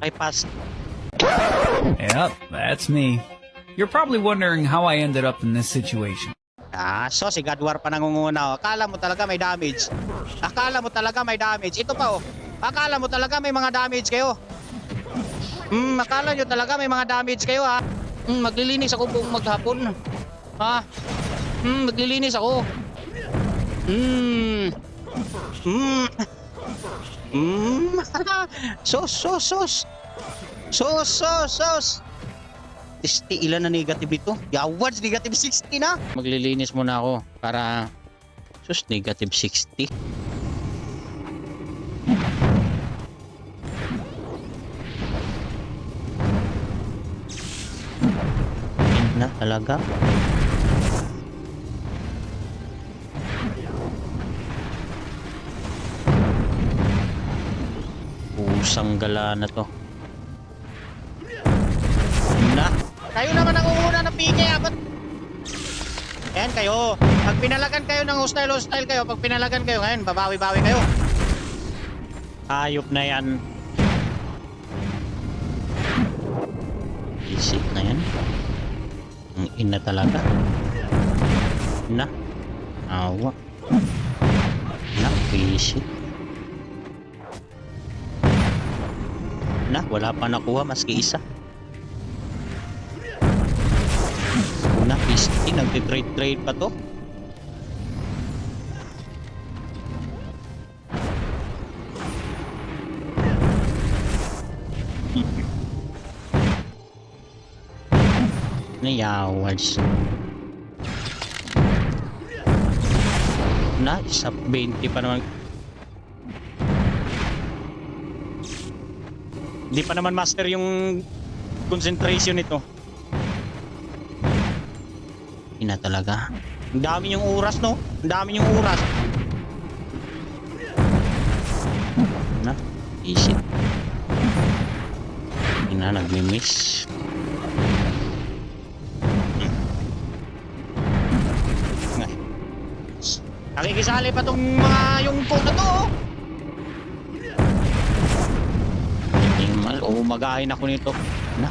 I passed. Yep, that's me. You're probably wondering how I ended up in this situation. So si God War pa nangunguna. Akala mo talaga may damage. Akala mo talaga may damage. Ito pa Akala mo talaga may mga damage kayo. Akala nyo talaga may mga damage kayo ha. Maglilinis ako buong maghapon. Ha? Maglilinis ako. Sos. Ilan na negative ito? Yawards, negative 60 na. Maglilinis muna ako para negative 60. Na talaga. Pusang gala na to. Na. Kayo naman ang uuna ng PK apat. Ayan kayo. Pag pinalagan kayo ng hostile kayo, pag pinalagan kayo ngayon, babawi-bawi kayo. Hayop na yan. Isip na yan. Ang ina talaga. Na. Awa. Na, isip. Na, wala pa nakuha maski isa. Na, nagtitrade pa to. Nayawas. Na, isa 20 pa naman. Hindi pa naman master yung concentration nito. Ina talaga. Ang dami yung oras, no? Ang dami yung oras. Na, isip. Ina, nagmi-miss. Nakikisali pa tong mga yung phone na to, Hindi mal, umagahin ako nito. Na.